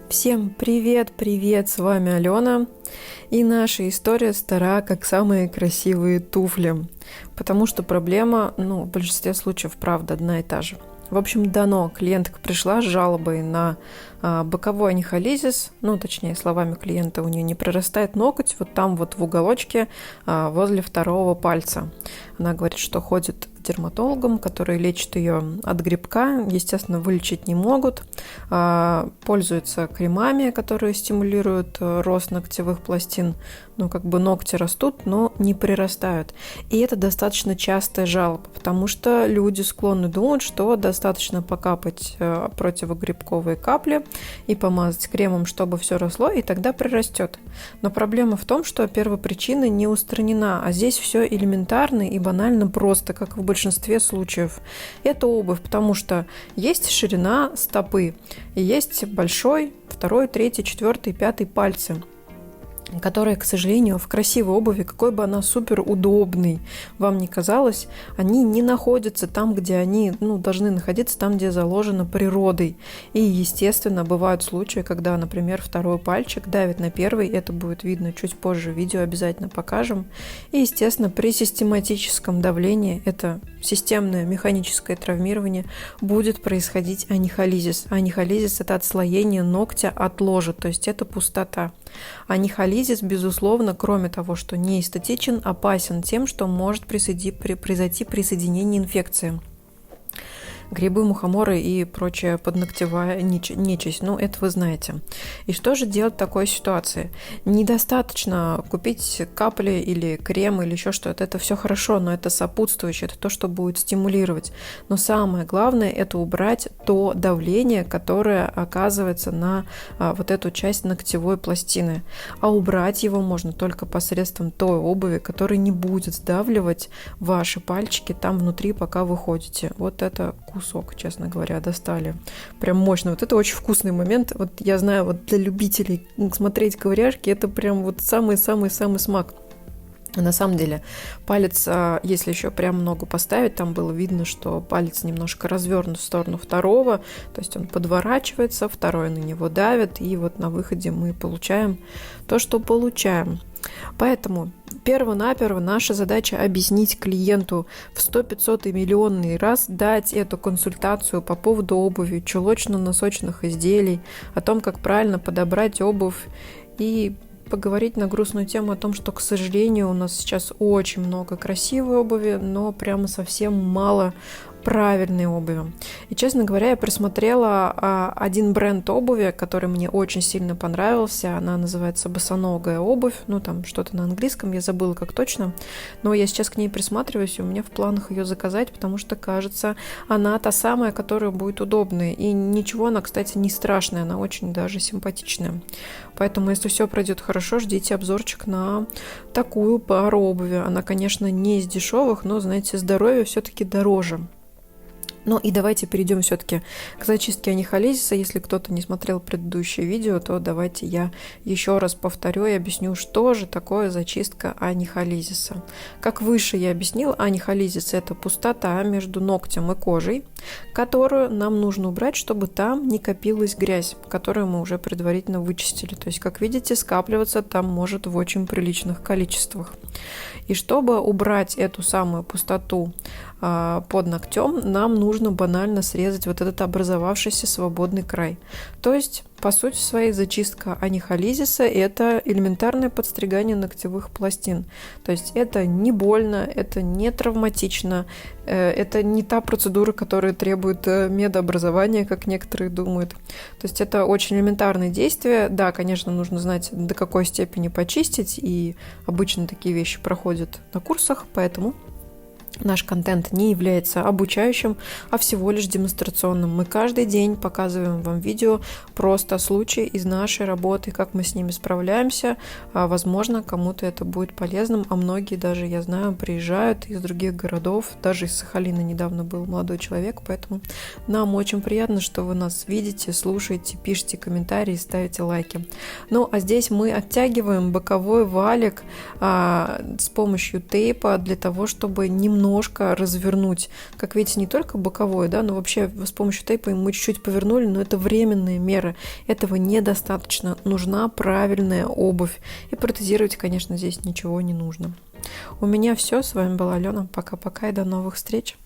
Всем привет, с вами Алена, и наша история стара, как самые красивые туфли, потому что проблема, в большинстве случаев, правда, одна и та же. В общем, дано, клиентка пришла с жалобой на боковой анихолизис, точнее, словами клиента, у нее не прорастает ноготь вот там вот в уголочке возле второго пальца. Она говорит, что ходит к дерматологам, которые лечат ее от грибка, естественно, вылечить не могут, пользуются кремами, которые стимулируют рост ногтевых пластин, ногти растут, но не прирастают. И это достаточно частая жалоба, потому что люди склонны думать, что достаточно покапать противогрибковые капли и помазать кремом, чтобы все росло, и тогда прирастет. Но проблема в том, что первопричина не устранена, а здесь все элементарно и банально просто, как в большинстве случаев. Это обувь, потому что есть ширина стопы, и есть большой, второй, третий, четвертый, пятый пальцы, которые, к сожалению, в красивой обуви, какой бы она супер удобной вам ни казалась, они не находятся там, где они должны находиться, там, где заложено природой. И, естественно, бывают случаи, когда, например, второй пальчик давит на первый, это будет видно чуть позже в видео, обязательно покажем. И, естественно, при систематическом давлении, это системное механическое травмирование, будет происходить анихолизис. Анихолизис – это отслоение ногтя от ложа, то есть это пустота. Анихолизис, безусловно, кроме того, что не эстетичен, опасен тем, что может произойти при соединении инфекции. Грибы, мухоморы и прочая подногтевая нечисть. Это вы знаете. И что же делать в такой ситуации? Недостаточно купить капли или крем или еще что-то. Это все хорошо, но это сопутствующее, это то, что будет стимулировать. Но самое главное – это убрать то давление, которое оказывается на вот эту часть ногтевой пластины. А убрать его можно только посредством той обуви, которая не будет сдавливать ваши пальчики там внутри, пока вы ходите. Вот это кусок, честно говоря, достали. Прям мощно. Вот это очень вкусный момент. Вот я знаю, вот для любителей смотреть ковыряшки, это прям вот самый-самый-самый смак. На самом деле, палец, если еще прям ногу поставить, там было видно, что палец немножко развернут в сторону второго, то есть он подворачивается, второй на него давит, и вот на выходе мы получаем то, что получаем. Поэтому перво-наперво наша задача объяснить клиенту в 100, 500 и миллионный раз, дать эту консультацию по поводу обуви, чулочно-носочных изделий, о том, как правильно подобрать обувь, и поговорить на грустную тему о том, что, к сожалению, у нас сейчас очень много красивой обуви, но прямо совсем мало правильной обуви. И, честно говоря, я присмотрела один бренд обуви, который мне очень сильно понравился. Она называется босоногая обувь. Там что-то на английском, я забыла как точно. Но я сейчас к ней присматриваюсь, и у меня в планах ее заказать, потому что, кажется, она та самая, которая будет удобная. И ничего она, кстати, не страшная, она очень даже симпатичная. Поэтому, если все пройдет хорошо, ждите обзорчик на такую пару обуви. Она, конечно, не из дешевых, но, знаете, здоровье все-таки дороже. И давайте перейдем все-таки к зачистке анихолизиса. Если кто-то не смотрел предыдущее видео, то давайте я еще раз повторю и объясню, что же такое зачистка анихолизиса. Как выше я объяснила, анихолизис – это пустота между ногтем и кожей, которую нам нужно убрать, чтобы там не копилась грязь, которую мы уже предварительно вычистили. То есть, как видите, скапливаться там может в очень приличных количествах. И чтобы убрать эту самую пустоту под ногтем, нам нужно банально срезать вот этот образовавшийся свободный край. То есть, по сути своей, зачистка анихолизиса – это элементарное подстригание ногтевых пластин. То есть это не больно, это не травматично, это не та процедура, которая требует медобразования, как некоторые думают. То есть это очень элементарные действия. Да, конечно, нужно знать, до какой степени почистить, и обычно такие вещи проходят на курсах, поэтому наш контент не является обучающим, а всего лишь демонстрационным. Мы каждый день показываем вам видео, просто случаи из нашей работы, как мы с ними справляемся. Возможно, кому-то это будет полезным, а многие даже, я знаю, приезжают из других городов, даже из Сахалина недавно был молодой человек, поэтому нам очень приятно, что вы нас видите, слушаете, пишите комментарии, ставите лайки. А здесь мы оттягиваем боковой валик с помощью тейпа для того, чтобы немного немножко развернуть. Как видите, не только боковой, да, но вообще с помощью тейпа мы чуть-чуть повернули, но это временные меры. Этого недостаточно. Нужна правильная обувь. И протезировать, конечно, здесь ничего не нужно. У меня все. С вами была Алена. Пока-пока и до новых встреч.